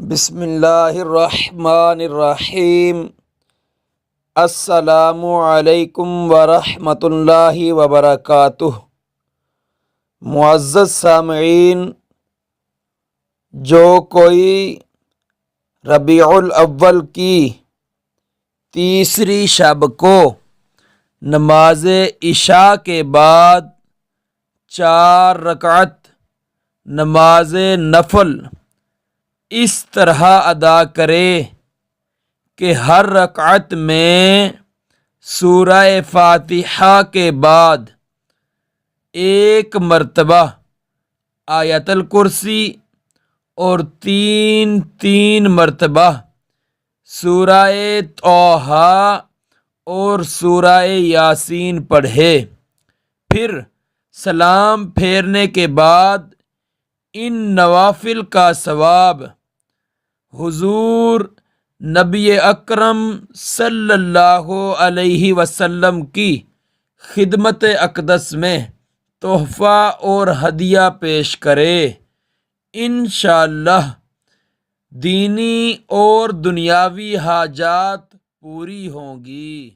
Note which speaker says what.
Speaker 1: بسم اللہ الرحمن الرحیم۔ السلام علیکم ورحمۃ اللہ وبرکاتہ۔ معزز سامعین، جو کوئی ربیع الاول کی تیسری شب کو نماز عشاء کے بعد 4 رکعت نماز نفل اس طرح ادا کرے کہ ہر رکعت میں سورہ فاتحہ کے بعد 1 مرتبہ آیت الکرسی اور 3 مرتبہ سورہ طٰہٰ اور سورہ یاسین پڑھے، پھر سلام پھیرنے کے بعد ان نوافل کا ثواب حضور نبی اکرم صلی اللہ علیہ وسلم کی خدمت اقدس میں تحفہ اور ہدیہ پیش کرے۔ انشاءاللہ دینی اور دنیاوی حاجات پوری ہوں گی۔